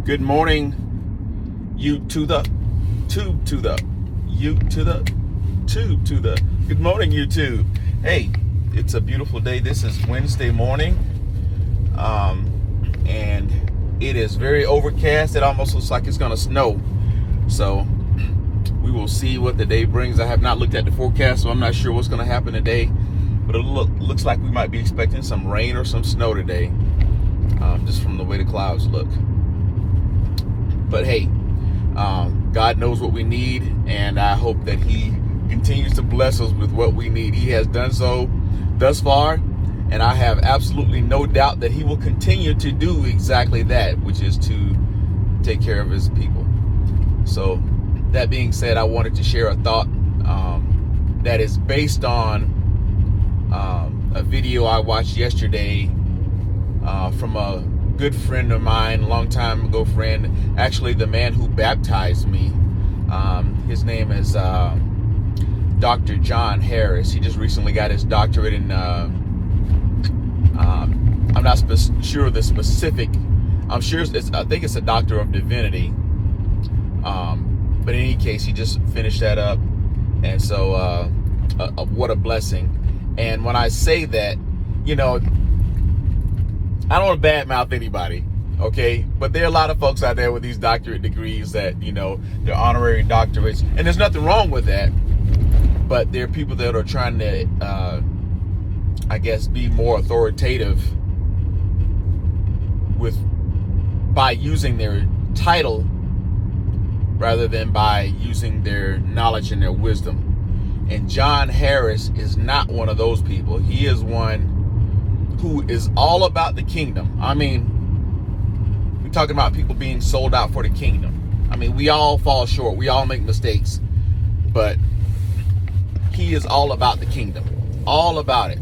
Good morning, you to the tube to the you to the tube to the good morning, YouTube. Hey, it's a beautiful day. This is Wednesday morning, and it is very overcast. It almost looks like it's gonna snow. So we will see what the day brings. I have not looked at the forecast, so I'm not sure what's gonna happen today. But it looks like we might be expecting some rain or some snow today, just from the way the clouds look. But hey, God knows what we need, and I hope that He continues to bless us with what we need. He has done so thus far, and I have absolutely no doubt that He will continue to do exactly that, which is to take care of His people. So that being said, I wanted to share a thought that is based on a video I watched yesterday from a good friend of mine, long time ago friend, actually the man who baptized me. His name is Dr. John Harris. He just recently got his doctorate in, I'm not sure the specific, I think it's a doctor of divinity. But in any case, he just finished that up. And so what a blessing. And when I say that, you know, I don't want to badmouth anybody, okay? But there are a lot of folks out there with these doctorate degrees that, you know, they're honorary doctorates. And there's nothing wrong with that. But there are people that are trying to, I guess, be more authoritative by using their title rather than by using their knowledge and their wisdom. And John Harris is not one of those people. He is one who is all about the kingdom. I mean, we're talking about people being sold out for the kingdom. I mean, we all fall short. We all make mistakes. But he is all about the kingdom. All about it.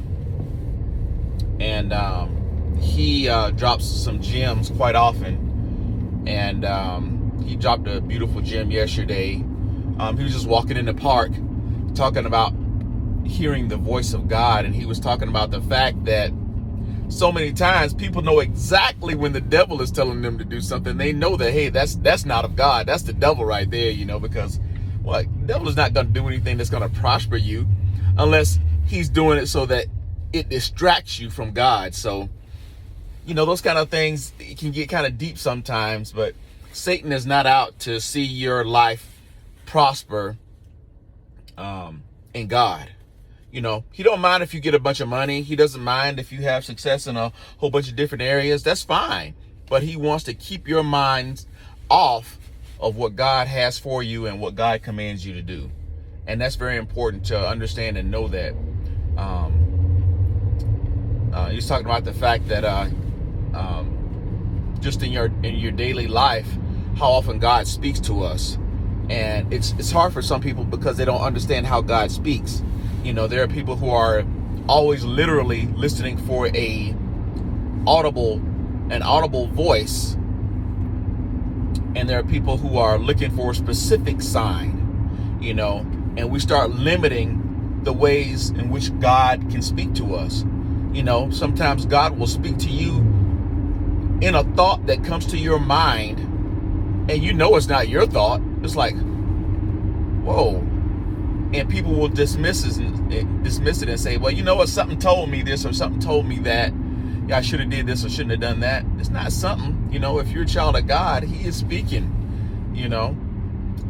And he drops some gems quite often. And he dropped a beautiful gem yesterday. He was just walking in the park talking about hearing the voice of God. And he was talking about the fact that so many times people know exactly when the devil is telling them to do something. They know that, hey, that's not of God. That's the devil right there, you know, because the devil is not going to do anything that's going to prosper you unless he's doing it so that it distracts you from God. So, you know, those kind of things, it can get kind of deep sometimes, but Satan is not out to see your life prosper in God. You know, he don't mind if you get a bunch of money. He doesn't mind if you have success in a whole bunch of different areas. That's fine. But he wants to keep your mind off of what God has for you and what God commands you to do. And that's very important to understand and know that. He's talking about the fact that just in your daily life, how often God speaks to us. And it's hard for some people because they don't understand how God speaks. You know, there are people who are always literally listening for an audible voice. And there are people who are looking for a specific sign, you know, and we start limiting the ways in which God can speak to us. You know, sometimes God will speak to you in a thought that comes to your mind, and you know it's not your thought. It's like, whoa. And people will dismiss it and say, well, you know what, something told me this or something told me that. Yeah, I should have did this or shouldn't have done that. It's not something, you know, if you're a child of God, He is speaking, you know.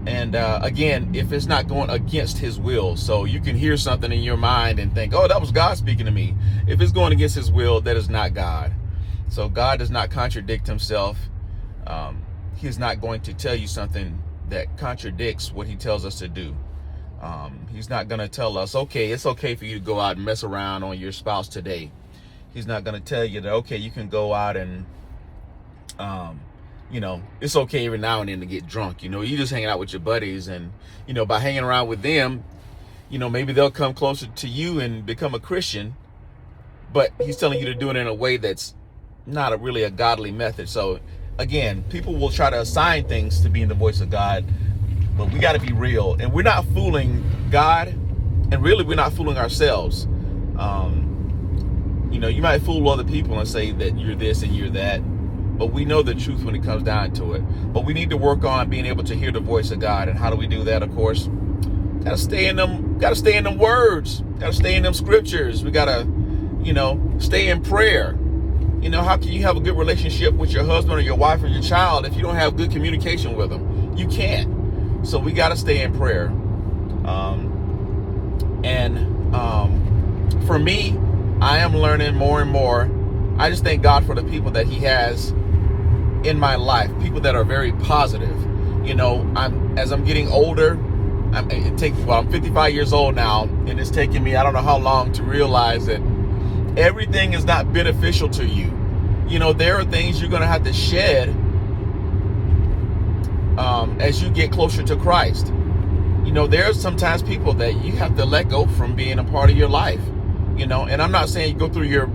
And again, if it's not going against His will. So you can hear something in your mind and think, oh, that was God speaking to me. If it's going against His will, that is not God. So God does not contradict Himself. He's not going to tell you something that contradicts what He tells us to do. He's not going to tell us, okay, it's okay for you to go out and mess around on your spouse today. He's not going to tell you that, okay, you can go out and, you know, it's okay every now and then to get drunk. You know, you just hanging out with your buddies, and, you know, by hanging around with them, you know, maybe they'll come closer to you and become a Christian. But He's telling you to do it in a way that's not really a godly method. So again, people will try to assign things to be in the voice of God. But we got to be real, and we're not fooling God, and really we're not fooling ourselves. You know, you might fool other people and say that you're this and you're that, but we know the truth when it comes down to it. But we need to work on being able to hear the voice of God. And how do we do that? Of course, gotta stay in them words, gotta stay in them scriptures. We gotta, stay in prayer. How can you have a good relationship with your husband or your wife or your child if you don't have good communication with them? You can't. So we gotta stay in prayer. For me, I am learning more and more. I just thank God for the people that he has in my life, people that are very positive. As I'm getting older, I'm 55 years old now, and it's taking me, I don't know how long, to realize that everything is not beneficial to you. There are things you're going to have to shed as you get closer to Christ. There are sometimes people that you have to let go from being a part of your life. And I'm not saying you go through your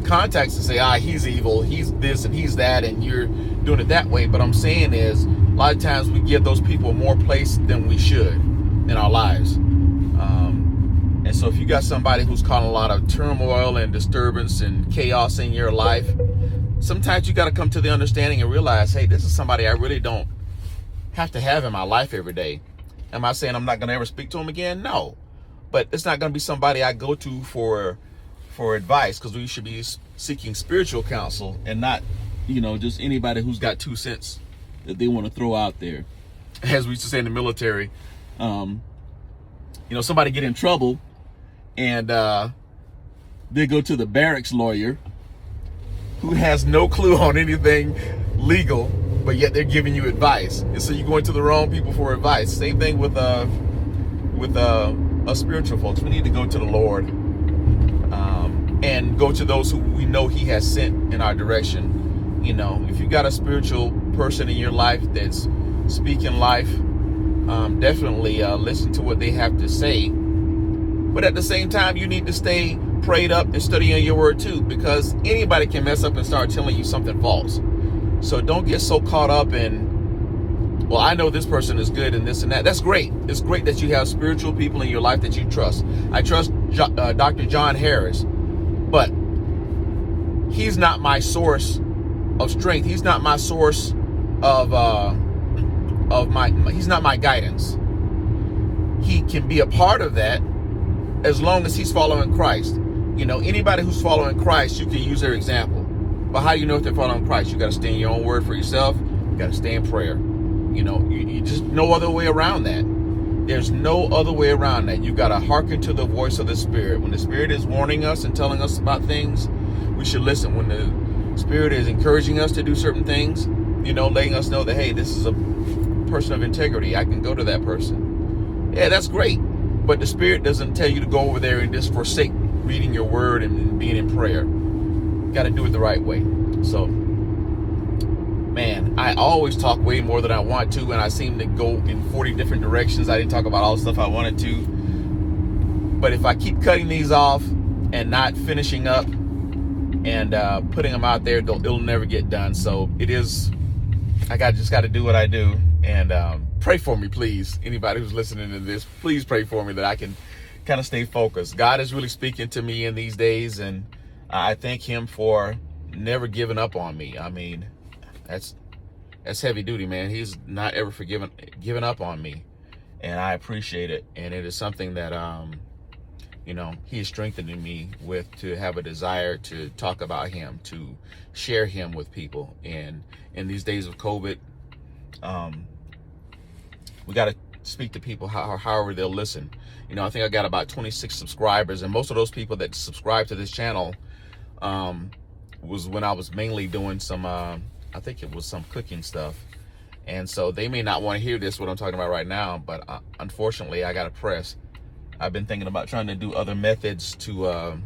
contacts and say, he's evil, he's this and he's that, and you're doing it that way. But I'm saying is, a lot of times we give those people more place than we should in our lives. And so if you got somebody who's causing a lot of turmoil and disturbance and chaos in your life, sometimes you got to come to the understanding and realize, hey, this is somebody I really don't have to have in my life every day. Am I saying I'm not going to ever speak to him again? No. But it's not going to be somebody I go to for advice, because we should be seeking spiritual counsel and not, just anybody who's got 2 cents that they want to throw out there. As we used to say in the military, somebody get in trouble and they go to the barracks lawyer who has no clue on anything legal, but yet they're giving you advice. And so you're going to the wrong people for advice. Same thing with us spiritual folks. We need to go to the Lord and go to those who we know he has sent in our direction. If you got a spiritual person in your life that's speaking life, definitely listen to what they have to say. But at the same time, you need to stay prayed up and studying your word too, because anybody can mess up and start telling you something false. So don't get so caught up in, well, I know this person is good and this and that. That's great. It's great that you have spiritual people in your life that you trust. I trust Dr. John Harris, but he's not my source of strength. He's not my source he's not my guidance. He can be a part of that as long as he's following Christ. Anybody who's following Christ, you can use their example. But how do you know if they're following Christ? You got to stay in your own word for yourself. You got to stay in prayer. You just, no other way around that. There's no other way around that. You got to hearken to the voice of the Spirit. When the Spirit is warning us and telling us about things, we should listen. When the Spirit is encouraging us to do certain things, letting us know that, hey, this is a person of integrity, I can go to that person. Yeah, that's great. But the Spirit doesn't tell you to go over there and just forsake reading your word and being in prayer. You got to do it the right way. So, man, I always talk way more than I want to, and I seem to go in 40 different directions. I didn't talk about all the stuff I wanted to. But if I keep cutting these off and not finishing up and putting them out there, it'll never get done. So I just got to do what I do. And pray for me, please. Anybody who's listening to this, please pray for me that I can kind of stay focused. God is really speaking to me in these days, and I thank him for never giving up on me. I mean, that's heavy duty, man. He's not ever giving up on me, and I appreciate it. And it is something that he is strengthening me with, to have a desire to talk about him, to share him with people. And in these days of COVID, we got to speak to people however they'll listen. I think I got about 26 subscribers, and most of those people that subscribe to this channel was when I was mainly doing some, I think it was some cooking stuff. And so they may not want to hear what I'm talking about right now, but unfortunately I got to press. I've been thinking about trying to do other methods to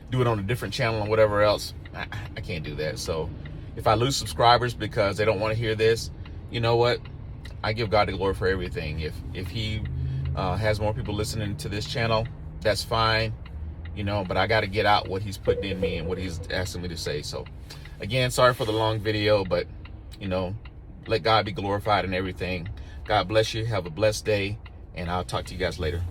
do it on a different channel and whatever else. I can't do that. So if I lose subscribers because they don't want to hear this, you know what? I give God the glory for everything. If he has more people listening to this channel, that's fine, but I got to get out what he's putting in me and what he's asking me to say. So again, sorry for the long video, but let God be glorified in everything. God bless you. Have a blessed day, and I'll talk to you guys later.